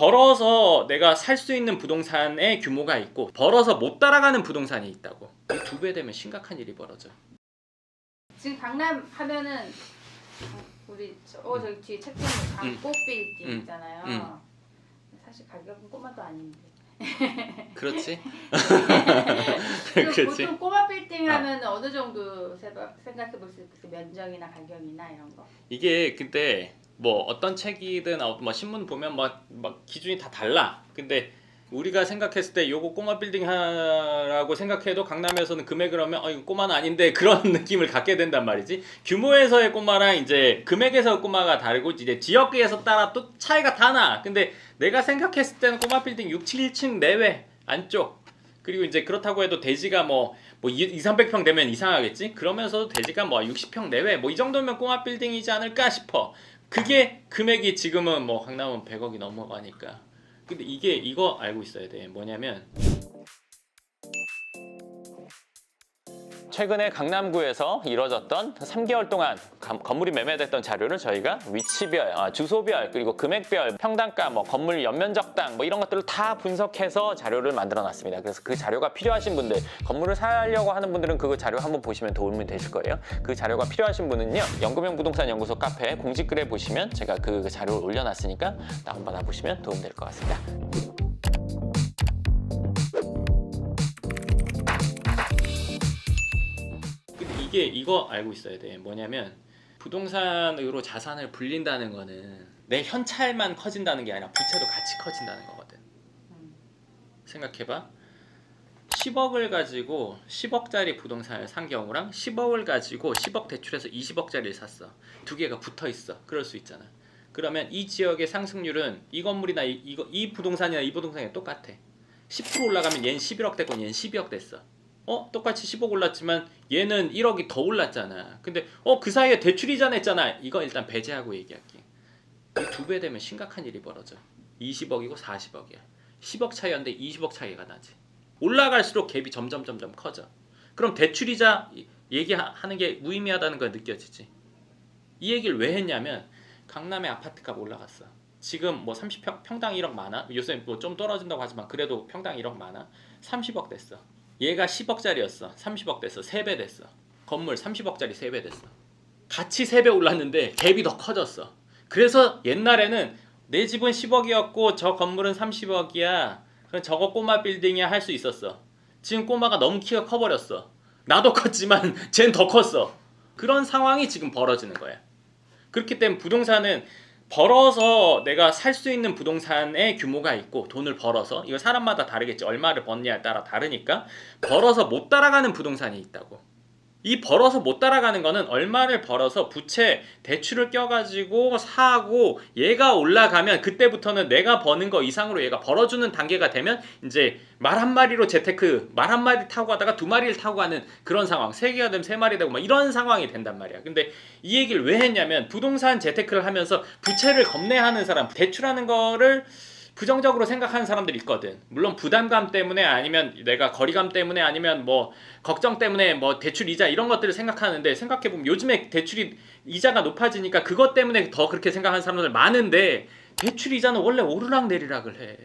벌어서 내가 살 수 있는 부동산의 규모가 있고 벌어서 못 따라가는 부동산이 있다고. 이 두 배 되면 심각한 일이 벌어져. 지금 강남 하면은 우리 저기 뒤에 책 보면 강꽃 빌딩 있잖아요. 사실 가격은 꼬마도 아닌데. 그렇지. 그렇지. 보통 꼬마 빌딩 하면 어느 정도 생각해 볼 수 있어요? 면적이나 가격이나 이런 거. 이게 근데 뭐 어떤 책이든 뭐 신문 보면 막 기준이 다 달라. 근데 우리가 생각했을 때 요거 꼬마 빌딩 하라고 생각해도 강남에서는 금액을 하면 이거 꼬마는 아닌데 그런 느낌을 갖게 된단 말이지. 규모에서의 꼬마랑 이제 금액에서의 꼬마가 다르고 이제 지역에서 따라 또 차이가 다 나. 근데 내가 생각했을 때는 꼬마 빌딩 6, 7층 내외 안쪽. 그리고 이제 그렇다고 해도 대지가 뭐 2, 300평 되면 이상하겠지? 그러면서도 대지가 뭐 60평 내외 뭐 이 정도면 꼬마 빌딩이지 않을까 싶어. 그게 금액이 지금은 뭐 강남은 100억이 넘어가니까. 근데 이거 알고 있어야 돼. 뭐냐면 최근에 강남구에서 이뤄졌던 3개월 동안 건물이 매매됐던 자료를 저희가 위치별, 주소별, 그리고 금액별, 평당가, 뭐 건물 연면적당 뭐 이런 것들을 다 분석해서 자료를 만들어 놨습니다. 그래서 그 자료가 필요하신 분들, 건물을 사려고 하는 분들은 그 자료 한번 보시면 도움이 되실 거예요. 그 자료가 필요하신 분은요, 연구명 부동산 연구소 카페 공지글에 보시면 제가 그 자료를 올려놨으니까 다운받아 보시면 도움될 것 같습니다. 이거 알고 있어야 돼. 뭐냐면 부동산으로 자산을 불린다는 거는 내 현찰만 커진다는 게 아니라 부채도 같이 커진다는 거거든. 생각해봐. 10억을 가지고 10억짜리 부동산을 산 경우랑 10억을 가지고 10억 대출해서 20억짜리를 샀어. 두 개가 붙어 있어. 그럴 수 있잖아. 그러면 이 지역의 상승률은 이 건물이나 이 부동산이나 이 부동산이 똑같아. 10% 올라가면 얘는 11억 됐고 얘는 12억 됐어. 똑같이 10억 올랐지만 얘는 1억이 더 올랐잖아. 근데 그 사이에 대출 이자 냈잖아. 이거 일단 배제하고 얘기할게. 이 두 배 되면 심각한 일이 벌어져. 20억이고 40억이야. 10억 차이였는데 20억 차이가 나지. 올라갈수록 갭이 점점 커져. 그럼 대출 이자 얘기하는 게 무의미하다는 걸 느껴지지. 이 얘기를 왜 했냐면 강남의 아파트값 올라갔어. 지금 뭐 30평당 1억 많아. 요새 뭐 좀 떨어진다고 하지만 그래도 평당 1억 많아. 30억 됐어. 얘가 10억짜리였어. 30억 됐어. 3배 됐어. 건물 30억짜리 3배 됐어. 같이 3배 올랐는데 갭이 더 커졌어. 그래서 옛날에는 내 집은 10억이었고 저 건물은 30억이야. 그럼 저거 꼬마 빌딩이야 할 수 있었어. 지금 꼬마가 너무 키가 커버렸어. 나도 컸지만 쟨 더 컸어. 그런 상황이 지금 벌어지는 거야. 그렇기 때문에 부동산은 벌어서 내가 살 수 있는 부동산의 규모가 있고 돈을 벌어서 이거 사람마다 다르겠지. 얼마를 버느냐에 따라 다르니까 벌어서 못 따라가는 부동산이 있다고. 이 벌어서 못 따라가는 거는 얼마를 벌어서 부채 대출을 껴가지고 사고 얘가 올라가면 그때부터는 내가 버는 거 이상으로 얘가 벌어주는 단계가 되면 이제 말 한 마리로 재테크 말 한 마리 타고 가다가 두 마리를 타고 가는 그런 상황. 3개가 되면 3마리 되고 막 이런 상황이 된단 말이야. 근데 이 얘기를 왜 했냐면 부동산 재테크를 하면서 부채를 겁내하는 사람 대출하는 거를 부정적으로 생각하는 사람들이 있거든. 물론 부담감 때문에 아니면 내가 거리감 때문에 아니면 뭐 걱정 때문에 뭐 대출 이자 이런 것들을 생각하는데 생각해보면 요즘에 대출이 이자가 높아지니까 그것 때문에 더 그렇게 생각하는 사람들 많은데 대출 이자는 원래 오르락내리락을 해.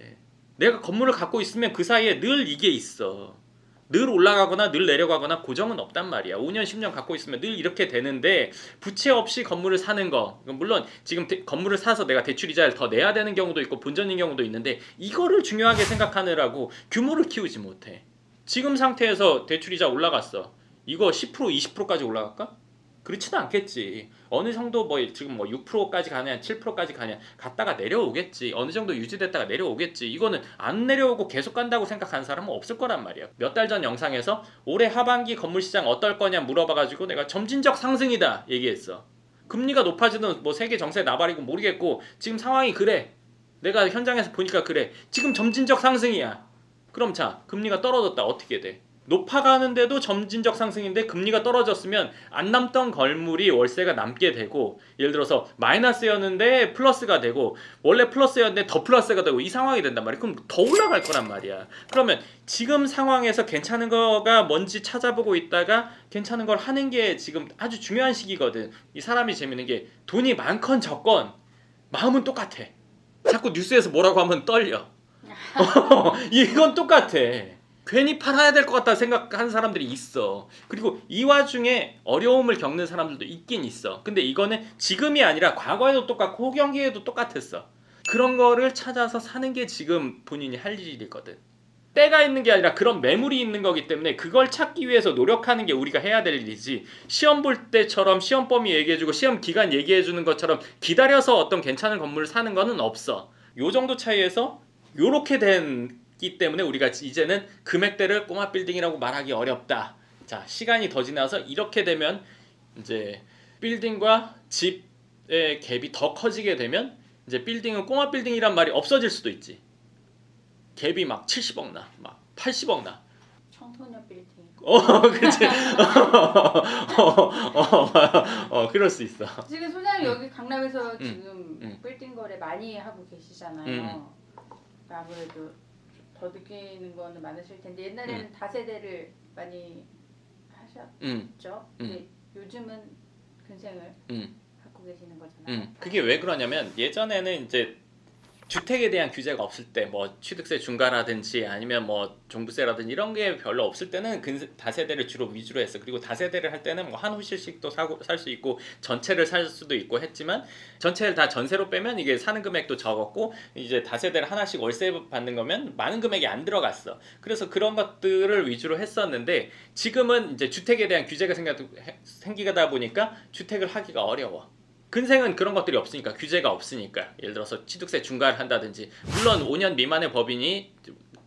내가 건물을 갖고 있으면 그 사이에 늘 이게 있어. 늘 올라가거나 늘 내려가거나 고정은 없단 말이야. 5년 10년 갖고 있으면 늘 이렇게 되는데 부채 없이 건물을 사는 거 물론 지금 건물을 사서 내가 대출이자를 더 내야 되는 경우도 있고 본전인 경우도 있는데 이거를 중요하게 생각하느라고 규모를 키우지 못해. 지금 상태에서 대출이자 올라갔어. 이거 10% 20%까지 올라갈까? 그렇지는 않겠지. 어느 정도 뭐 지금 뭐 6%까지 가냐 7%까지 가냐 갔다가 내려오겠지. 어느 정도 유지됐다가 내려오겠지. 이거는 안 내려오고 계속 간다고 생각하는 사람은 없을 거란 말이야. 몇 달 전 영상에서 올해 하반기 건물 시장 어떨 거냐 물어봐가지고 내가 점진적 상승이다 얘기했어. 금리가 높아지는 뭐 세계 정세 나발이고 모르겠고 지금 상황이 그래. 내가 현장에서 보니까 그래. 지금 점진적 상승이야. 그럼 자 금리가 떨어졌다 어떻게 돼? 높아가는데도 점진적 상승인데 금리가 떨어졌으면 안 남던 건물이 월세가 남게 되고 예를 들어서 마이너스였는데 플러스가 되고 원래 플러스였는데 더 플러스가 되고 이 상황이 된단 말이야. 그럼 더 올라갈 거란 말이야. 그러면 지금 상황에서 괜찮은 거가 뭔지 찾아보고 있다가 괜찮은 걸 하는 게 지금 아주 중요한 시기거든. 이 사람이 재밌는 게 돈이 많건 적건 마음은 똑같아. 자꾸 뉴스에서 뭐라고 하면 떨려. 이건 똑같아. 괜히 팔아야 될 것 같다 생각하는 사람들이 있어. 그리고 이 와중에 어려움을 겪는 사람들도 있긴 있어. 근데 이거는 지금이 아니라 과거에도 똑같고 호경기에도 똑같았어. 그런 거를 찾아서 사는 게 지금 본인이 할 일이거든. 때가 있는 게 아니라 그런 매물이 있는 거기 때문에 그걸 찾기 위해서 노력하는 게 우리가 해야 될 일이지. 시험 볼 때처럼 시험 범위 얘기해주고 시험 기간 얘기해주는 것처럼 기다려서 어떤 괜찮은 건물을 사는 거는 없어. 요 정도 차이에서 요렇게 된기 때문에 우리가 이제는 금액대를 꼬마 빌딩이라고 말하기 어렵다. 자, 시간이 더 지나서 이렇게 되면 이제 빌딩과 집의 갭이 더 커지게 되면 이제 빌딩은 꼬마 빌딩이란 말이 없어질 수도 있지. 갭이 막 70억 나, 막 80억 나. 청소년 빌딩. 그렇지. 그럴 수 있어. 지금 소장님 여기 강남에서 지금 빌딩 거래 많이 하고 계시잖아요. 아무래도 더 느끼는 거는 많으실 텐데 옛날에는 다세대를 많이 하셨죠. 근데 요즘은 근생을 갖고 계시는 거잖아요. 그게 왜 그러냐면 예전에는 이제 주택에 대한 규제가 없을 때 뭐 취득세 중과라든지 아니면 뭐 종부세라든지 이런 게 별로 없을 때는 다세대를 주로 위주로 했어. 그리고 다세대를 할 때는 뭐 한 호실씩도 살 수 있고 전체를 살 수도 있고 했지만 전체를 다 전세로 빼면 이게 사는 금액도 적었고 이제 다세대를 하나씩 월세 받는 거면 많은 금액이 안 들어갔어. 그래서 그런 것들을 위주로 했었는데 지금은 이제 주택에 대한 규제가 생기다 보니까 주택을 하기가 어려워. 근생은 그런 것들이 없으니까 규제가 없으니까 예를 들어서 취득세 중과를 한다든지 물론 5년 미만의 법인이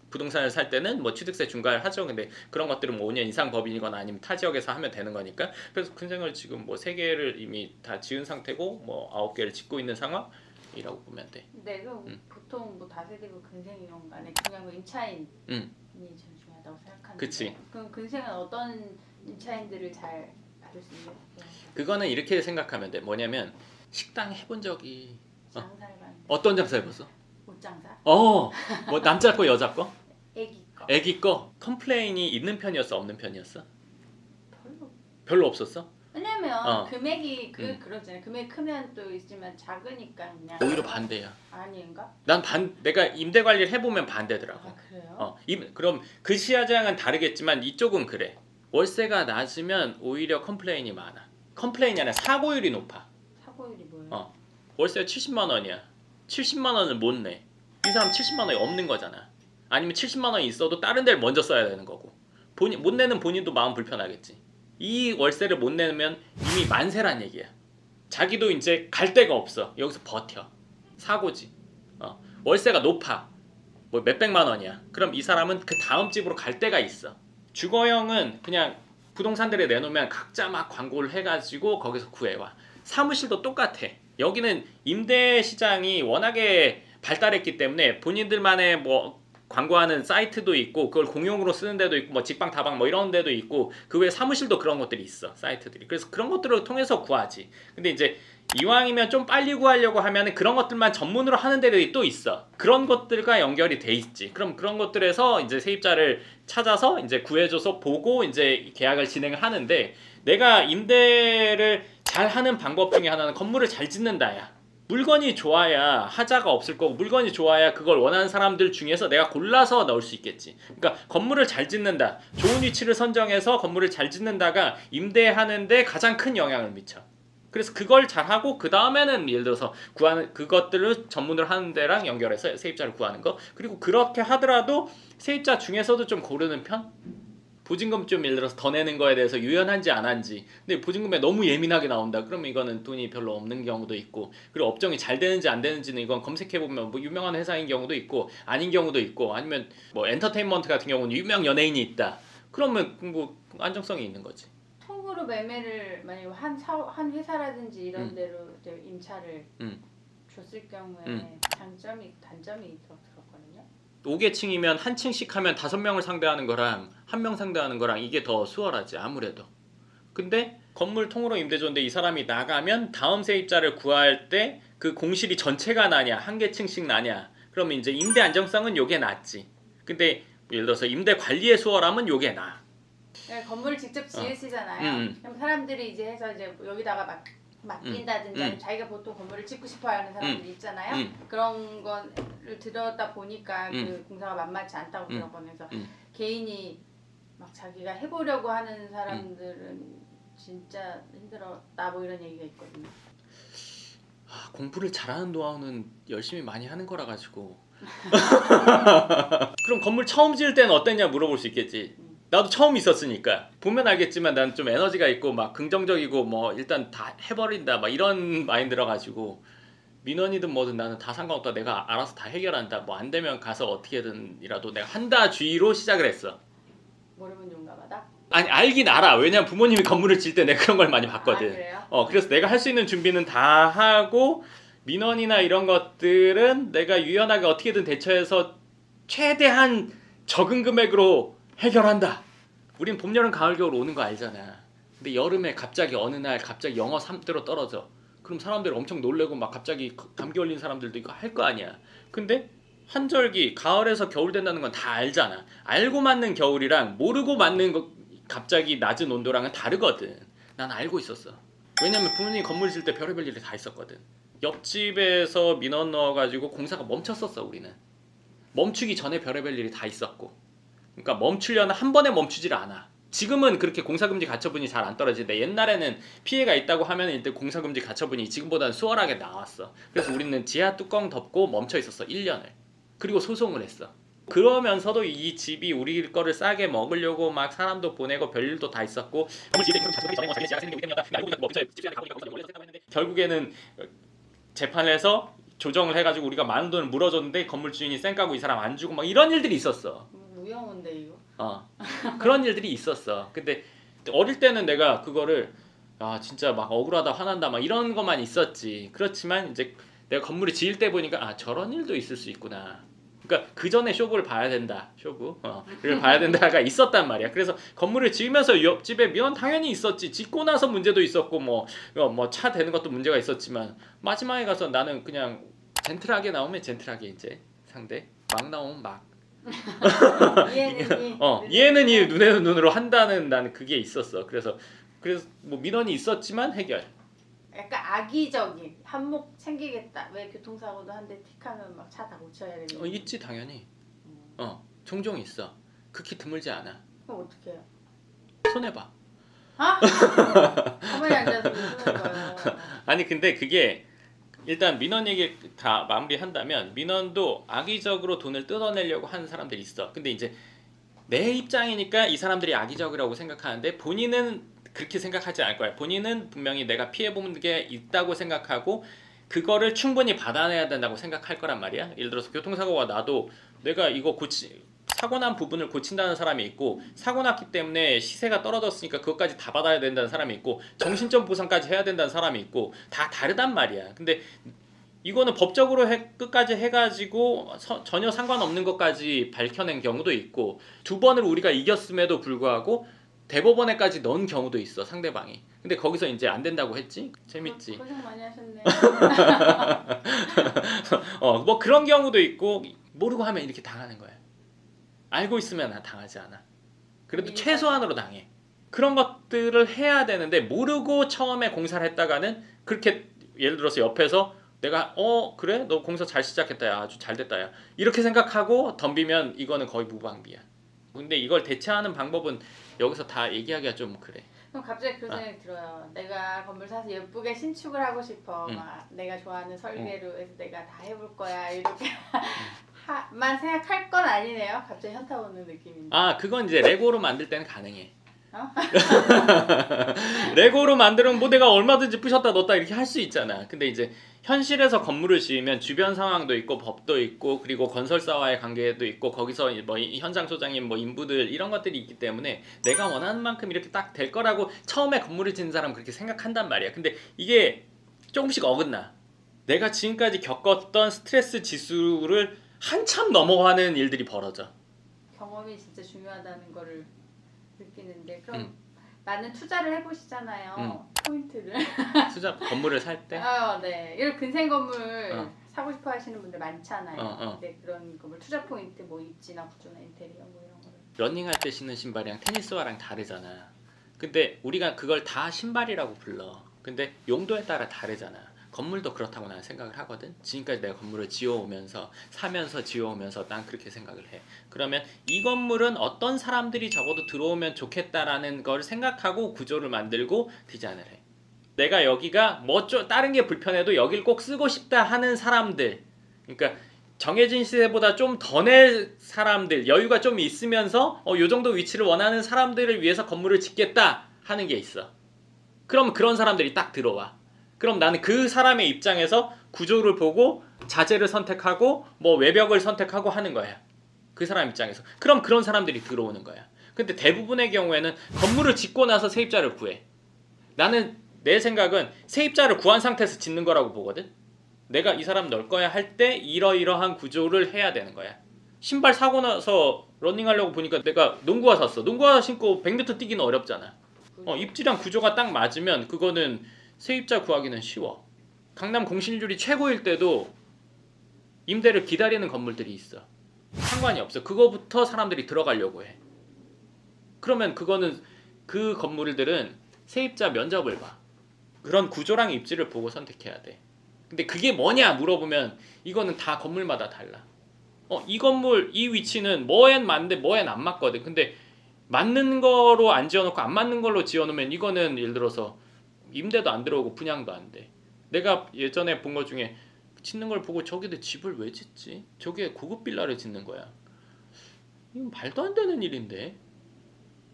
부동산을 살 때는 뭐 취득세 중과를 하죠. 근데 그런 것들은 뭐 5년 이상 법인이거나 아니면 타 지역에서 하면 되는 거니까 그래서 근생을 지금 뭐 3개를 이미 다 지은 상태고 뭐 9개를 짓고 있는 상황이라고 보면 돼. 네, 그럼 보통 뭐 다세대고 근생이건 간에 중요한 건 임차인이 제일 중요하다고 생각하는데 그치. 그럼 근생은 어떤 임차인들을 잘 받을 수 있는 거예요? 그거는 이렇게 생각하면 돼. 뭐냐면 식당 해본 적이 장사해봤는데 어떤 장사 해봤어? 옷장사? 뭐 남자 거 여자 거? 애기 거 애기 거? 컴플레인이 있는 편이었어 없는 편이었어? 별로. 별로 없었어? 왜냐면 금액이 그러잖아요. 금액 크면 또 있지만 작으니까 그냥 오히려 반대야. 아닌가? 내가 임대 관리를 해보면 반대더라고. 아 그래요? 그럼 그 시야장은 다르겠지만 이쪽은 그래. 월세가 낮으면 오히려 컴플레인이 많아. 컴플레인이 아니라 사고율이 높아. 사고율이 뭐예요? 월세가 70만 원이야. 70만 원을 못 내. 이 사람 70만 원이 없는 거잖아. 아니면 70만 원이 있어도 다른 데를 먼저 써야 되는 거고. 못 내는 본인도 마음 불편하겠지. 이 월세를 못 내면 이미 만세란 얘기야. 자기도 이제 갈 데가 없어. 여기서 버텨. 사고지. 월세가 높아. 뭐 몇백만 원이야. 그럼 이 사람은 그 다음 집으로 갈 데가 있어. 주거형은 그냥 부동산들에 내놓으면 각자 막 광고를 해가지고 거기서 구해와. 사무실도 똑같아. 여기는 임대 시장이 워낙에 발달했기 때문에 본인들만의 뭐 광고하는 사이트도 있고 그걸 공용으로 쓰는 데도 있고 뭐 직방 다방 뭐 이런 데도 있고 그 외에 사무실도 그런 것들이 있어. 사이트들이. 그래서 그런 것들을 통해서 구하지. 근데 이제 이왕이면 좀 빨리 구하려고 하면 그런 것들만 전문으로 하는 데들이 또 있어. 그런 것들과 연결이 돼 있지. 그럼 그런 것들에서 이제 세입자를 찾아서 이제 구해줘서 보고 이제 계약을 진행을 하는데 내가 임대를 잘 하는 방법 중에 하나는 건물을 잘 짓는다야. 물건이 좋아야 하자가 없을 거고 물건이 좋아야 그걸 원하는 사람들 중에서 내가 골라서 넣을 수 있겠지. 그러니까 건물을 잘 짓는다. 좋은 위치를 선정해서 건물을 잘 짓는다가 임대하는데 가장 큰 영향을 미쳐. 그래서 그걸 잘하고 그 다음에는 예를 들어서 구하는 그것들을 전문으로 하는 데랑 연결해서 세입자를 구하는 거. 그리고 그렇게 하더라도 세입자 중에서도 좀 고르는 편? 보증금 좀 예를 들어서 더 내는 거에 대해서 유연한지 안 한지. 근데 보증금에 너무 예민하게 나온다. 그러면 이거는 돈이 별로 없는 경우도 있고 그리고 업종이 잘 되는지 안 되는지는 이건 검색해보면 뭐 유명한 회사인 경우도 있고 아닌 경우도 있고 아니면 뭐 엔터테인먼트 같은 경우는 유명 연예인이 있다. 그러면 뭐 안정성이 있는 거지. 통으로 매매를 만약 한 회사라든지 이런 데로 이제 임차를 줬을 경우에 장점이 단점이 들었거든요. 5개층이면 한 층씩 하면 5명을 상대하는 거랑 1명 상대하는 거랑 이게 더 수월하지 아무래도. 근데 건물 통으로 임대 줬는데 이 사람이 나가면 다음 세입자를 구할 때 그 공실이 전체가 나냐 한 개층씩 나냐 그러면 이제 임대 안정성은 요게 낫지. 근데 예를 들어서 임대 관리의 수월함은 요게 나. 건물을 직접 지으시잖아요. 그럼 사람들이 이제 해서 이제 여기다가 막 맡긴다든지 아니면 자기가 보통 건물을 짓고 싶어하는 사람들이 있잖아요. 그런 거를 들여다 보니까 그 공사가 만만치 않다고 들었거든요. 그래서 개인이 막 자기가 해보려고 하는 사람들은 진짜 힘들었다 뭐 이런 얘기가 있거든요. 공부를 잘하는 노하우는 열심히 많이 하는 거라 가지고 그럼 건물 처음 지을 때는 어땠냐 물어볼 수 있겠지. 나도 처음 있었으니까 보면 알겠지만 난 좀 에너지가 있고 막 긍정적이고 뭐 일단 다 해버린다 막 이런 마인드라 가지고 민원이든 뭐든 나는 다 상관없다, 내가 알아서 다 해결한다, 뭐 안 되면 가서 어떻게든이라도 내가 한다 주의로 시작을 했어. 모르면 용감하다? 아니 알긴 알아. 왜냐면 부모님이 건물을 질 때 내가 그런 걸 많이 봤거든. 그래요? 그래서 내가 할 수 있는 준비는 다 하고 민원이나 이런 것들은 내가 유연하게 어떻게든 대처해서 최대한 적은 금액으로 해결한다. 우린 봄, 여름, 가을, 겨울 오는 거 알잖아. 근데 여름에 갑자기 어느 날 갑자기 영하 3도로 떨어져. 그럼 사람들 엄청 놀래고 막 갑자기 감기 걸린 사람들도 이거 할 거 아니야. 근데 한절기 가을에서 겨울 된다는 건 다 알잖아. 알고 맞는 겨울이랑 모르고 맞는 거 갑자기 낮은 온도랑은 다르거든. 난 알고 있었어. 왜냐면 부모님이 건물 질 때 별의별 일이 다 있었거든. 옆집에서 민원 넣어가지고 공사가 멈췄었어. 우리는 멈추기 전에 별의별 일이 다 있었고, 그러니까 멈추려면 한 번에 멈추질 않아. 지금은 그렇게 공사금지 가처분이 잘 안 떨어지는데 옛날에는 피해가 있다고 하면 일단 공사금지 가처분이 지금보다는 수월하게 나왔어. 그래서 우리는 지하 뚜껑 덮고 멈춰 있었어 1년을. 그리고 소송을 했어. 그러면서도 이 집이 우리 거를 싸게 먹으려고 막 사람도 보내고 별일도 다 있었고, 건물 지을 때 좀 자주 하기 전에 뭐 자기가 생긴 게 우리 때문이었다, 알고 보니까 뭐 근처에 집이 가보니까 원래 생각했는데, 결국에는 재판을 해서 조정을 해가지고 우리가 많은 돈을 물어줬는데 건물 주인이 쌩까고 이 사람 안 주고 막 이런 일들이 있었어. 무용인데 이거. 그런 일들이 있었어. 근데 어릴 때는 내가 그거를 진짜 막 억울하다 화난다 막 이런 것만 있었지. 그렇지만 이제 내가 건물을 지을 때 보니까 저런 일도 있을 수 있구나. 그러니까 그 전에 쇼부를 봐야 된다. 쇼부를 봐야 된다가 있었단 말이야. 그래서 건물을 지으면서 옆집에 민원 당연히 있었지. 짓고 나서 문제도 있었고 뭐 차 대는 것도 문제가 있었지만 마지막에 가서 나는 그냥 젠틀하게 나오면 젠틀하게 이제 상대, 막 나오면 막 이해는 이 눈에는 눈으로 한다는 나는 그게 있었어. 그래서 뭐 민원이 있었지만 해결. 약간 악의적인 한몫 챙기겠다. 왜 교통사고도 한대 틱하면 막 차 다 고쳐야 되는. 있지 당연히. 종종 있어. 극히 드물지 않아. 그럼 어떻게 해요? 손해봐. 가만히 앉아서 무슨 거예요? 아니 근데 그게 일단 민원 얘기 다 마무리한다면 민원도 악의적으로 돈을 뜯어내려고 하는 사람들이 있어. 근데 이제 내 입장이니까 이 사람들이 악의적이라고 생각하는데 본인은 그렇게 생각하지 않을 거야. 본인은 분명히 내가 피해본 게 있다고 생각하고 그거를 충분히 받아내야 된다고 생각할 거란 말이야. 예를 들어서 교통사고가 나도 내가 이거 사고 난 부분을 고친다는 사람이 있고, 사고 났기 때문에 시세가 떨어졌으니까 그것까지 다 받아야 된다는 사람이 있고, 정신적 보상까지 해야 된다는 사람이 있고, 다 다르단 말이야. 근데 이거는 법적으로 끝까지 해가지고 전혀 상관없는 것까지 밝혀낸 경우도 있고, 2번을 우리가 이겼음에도 불구하고 대법원에까지 넣은 경우도 있어 상대방이. 근데 거기서 이제 안 된다고 했지. 재밌지. 고생 많이 하셨네. 뭐 그런 경우도 있고, 모르고 하면 이렇게 당하는 거야. 알고 있으면 당하지 않아. 그래도 최소한으로 당해. 그런 것들을 해야 되는데 모르고 처음에 공사를 했다가는 그렇게, 예를 들어서 옆에서 내가 그래? 너 공사 잘 시작했다 야, 아주 잘 됐다 야, 이렇게 생각하고 덤비면 이거는 거의 무방비야. 근데 이걸 대체하는 방법은 여기서 다 얘기하기가 좀 그래. 그럼 갑자기 그 생각이 들어요. 내가 건물 사서 예쁘게 신축을 하고 싶어. 막 내가 좋아하는 설계로 해서 내가 다 해볼 거야 이렇게 만 생각할 건 아니네요. 갑자기 현타 오는 느낌인데. 그건 이제 레고로 만들 때는 가능해. 레고로 만들면 뭐 내가 얼마든지 부셨다 넣었다 이렇게 할 수 있잖아. 근데 이제 현실에서 건물을 지으면 주변 상황도 있고 법도 있고 그리고 건설사와의 관계도 있고 거기서 뭐 현장 소장님 뭐 인부들 이런 것들이 있기 때문에 내가 원하는 만큼 이렇게 딱 될 거라고 처음에 건물을 짓는 사람은 그렇게 생각한단 말이야. 근데 이게 조금씩 어긋나. 내가 지금까지 겪었던 스트레스 지수를 한참 넘어가는 일들이 벌어져. 경험이 진짜 중요하다는 거를 느끼는데, 그럼 많은 투자를 해보시잖아요. 포인트를. 건물을 살 때? 네. 이런 근생 건물 사고 싶어 하시는 분들 많잖아요. 근데 그런 건물 투자 포인트 뭐 입지나 구조나 인테리어 뭐 이런 거를. 러닝할 때 신는 신발이랑 테니스화랑 다르잖아. 근데 우리가 그걸 다 신발이라고 불러. 근데 용도에 따라 다르잖아. 건물도 그렇다고 나는 생각을 하거든. 지금까지 내가 건물을 지어오면서 사면서 지어오면서 난 그렇게 생각을 해. 그러면 이 건물은 어떤 사람들이 적어도 들어오면 좋겠다라는 걸 생각하고 구조를 만들고 디자인을 해. 내가 여기가 뭐 다른 게 불편해도 여길 꼭 쓰고 싶다 하는 사람들, 그러니까 정해진 시세보다 좀 더 낼 사람들, 여유가 좀 있으면서 요 정도 위치를 원하는 사람들을 위해서 건물을 짓겠다 하는 게 있어. 그럼 그런 사람들이 딱 들어와. 그럼 나는 그 사람의 입장에서 구조를 보고 자재를 선택하고 뭐 외벽을 선택하고 하는 거야. 그 사람 입장에서. 그럼 그런 사람들이 들어오는 거야. 근데 대부분의 경우에는 건물을 짓고 나서 세입자를 구해. 나는 내 생각은 세입자를 구한 상태에서 짓는 거라고 보거든. 내가 이 사람 넣을 거야 할 때 이러이러한 구조를 해야 되는 거야. 신발 사고 나서 러닝하려고 보니까 내가 농구화 샀어. 농구화 신고 100m 뛰기는 어렵잖아. 입지랑 구조가 딱 맞으면 그거는 세입자 구하기는 쉬워. 강남 공실률이 최고일 때도 임대를 기다리는 건물들이 있어. 상관이 없어. 그거부터 사람들이 들어가려고 해. 그러면 그거는 그 건물들은 세입자 면접을 봐. 그런 구조랑 입지를 보고 선택해야 돼. 근데 그게 뭐냐 물어보면 이거는 다 건물마다 달라. 이 건물 이 위치는 뭐엔 맞는데 뭐엔 안 맞거든. 근데 맞는 거로 안 지어놓고 안 맞는 걸로 지어놓으면 이거는 예를 들어서 임대도 안 들어오고 분양도 안 돼. 내가 예전에 본 거 중에 짓는 걸 보고 저기도 집을 왜 짓지? 저기에 고급 빌라를 짓는 거야. 이건 말도 안 되는 일인데.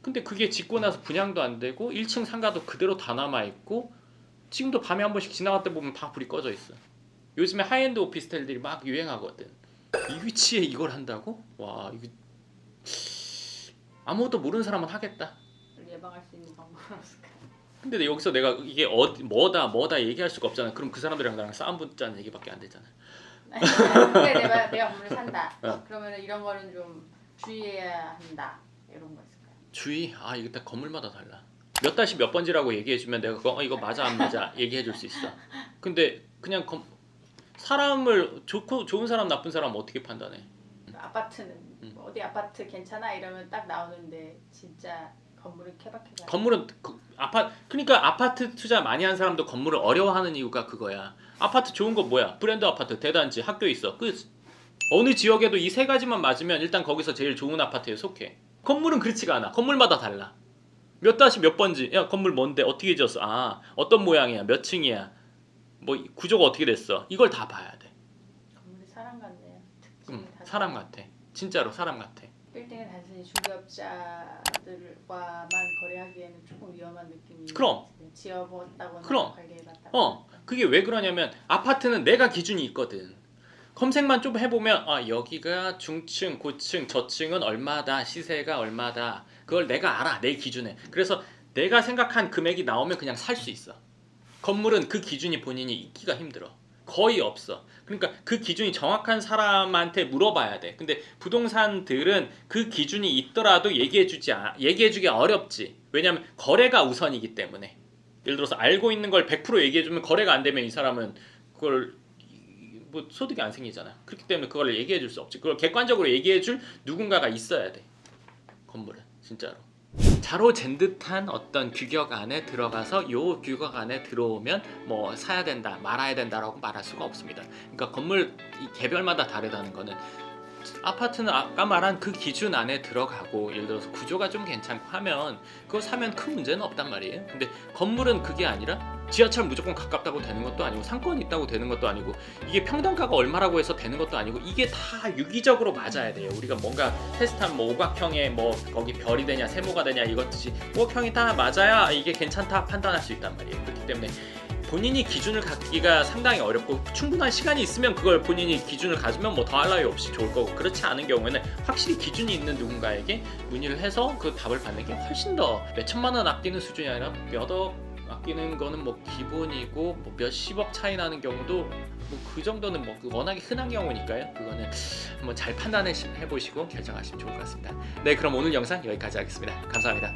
근데 그게 짓고 나서 분양도 안 되고 1층 상가도 그대로 다 남아있고 지금도 밤에 한 번씩 지나갈 때 보면 다 불이 꺼져 있어. 요즘에 하이엔드 오피스텔들이 막 유행하거든. 이 위치에 이걸 한다고? 와, 이거 아무것도 모르는 사람은 하겠다. 예방할 수 있는 방법은 없을까? 근데 여기서 내가 이게 뭐다 얘기할 수가 없잖아. 그럼 그 사람들이랑 나랑 싸움 붙자는 얘기밖에 안 되잖아. 근데 내가 건물을 산다. 그러면 이런 거는 좀 주의해야 한다. 이런 거 있을까요? 주의? 이거 다 건물마다 달라. 몇 다시 몇 번지라고 얘기해주면 내가 이거 맞아 안 맞아 얘기해줄 수 있어. 근데 그냥 사람을 좋은 사람 나쁜 사람 어떻게 판단해? 아파트는 어디 아파트 괜찮아 이러면 딱 나오는데 진짜 건물은 케바케가. 건물은 그러니까 아파트 투자 많이 한 사람도 건물을 어려워하는 이유가 그거야. 아파트 좋은 거 뭐야? 브랜드 아파트, 대단지, 학교 있어. 어느 지역에도 이 세 가지만 맞으면 일단 거기서 제일 좋은 아파트에 속해. 건물은 그렇지가 않아. 건물마다 달라. 몇 다시 몇 번지. 야, 건물 뭔데? 어떻게 지었어? 어떤 모양이야? 몇 층이야? 뭐 구조가 어떻게 됐어? 이걸 다 봐야 돼. 건물이 사람 같네요. 사람 같아. 진짜로 사람 같아. 빌딩은 단순히 중개업자들과만 거래하기에는 조금 위험한 느낌이. 그럼. 지어봤다거나 그럼. 관리해봤다거나. 그게 왜 그러냐면 아파트는 내가 기준이 있거든. 검색만 좀 해보면 여기가 중층, 고층, 저층은 얼마다, 시세가 얼마다. 그걸 내가 알아, 내 기준에. 그래서 내가 생각한 금액이 나오면 그냥 살 수 있어. 건물은 그 기준이 본인이 있기가 힘들어. 거의 없어. 그러니까 그 기준이 정확한 사람한테 물어봐야 돼. 근데 부동산들은 그 기준이 있더라도 얘기해주기 어렵지. 왜냐하면 거래가 우선이기 때문에. 예를 들어서 알고 있는 걸 100% 얘기해주면 거래가 안 되면 이 사람은 그걸 뭐 소득이 안 생기잖아. 그렇기 때문에 그걸 얘기해줄 수 없지. 그걸 객관적으로 얘기해줄 누군가가 있어야 돼. 건물은 진짜로. 자로 잰 듯한 어떤 규격 안에 들어가서 요 규격 안에 들어오면 뭐 사야 된다, 말아야 된다라고 말할 수가 없습니다. 그러니까 건물 개별마다 다르다는 거는 아파트는 아까 말한 그 기준 안에 들어가고 예를 들어서 구조가 좀 괜찮고 하면 그거 사면 큰 문제는 없단 말이에요. 근데 건물은 그게 아니라 지하철 무조건 가깝다고 되는 것도 아니고 상권이 있다고 되는 것도 아니고 이게 평당가가 얼마라고 해서 되는 것도 아니고 이게 다 유기적으로 맞아야 돼요. 우리가 뭔가 테스트하면 뭐 오각형에 뭐 거기 별이 되냐 세모가 되냐 이것듯이 오각형이 다 맞아야 이게 괜찮다 판단할 수 있단 말이에요. 그렇기 때문에 본인이 기준을 갖기가 상당히 어렵고 충분한 시간이 있으면 그걸 본인이 기준을 가지면 뭐 더할 나위 없이 좋을 거고 그렇지 않은 경우에는 확실히 기준이 있는 누군가에게 문의를 해서 그 답을 받는 게 훨씬 더 몇천만 원 아끼는 수준이 아니라 몇억 아끼는 거는 뭐 기본이고 뭐 몇십억 차이 나는 경우도 뭐 그 정도는 뭐 워낙에 흔한 경우니까요. 그거는 한번 잘 판단해 보시고 결정하시면 좋을 것 같습니다. 네, 그럼 오늘 영상 여기까지 하겠습니다. 감사합니다.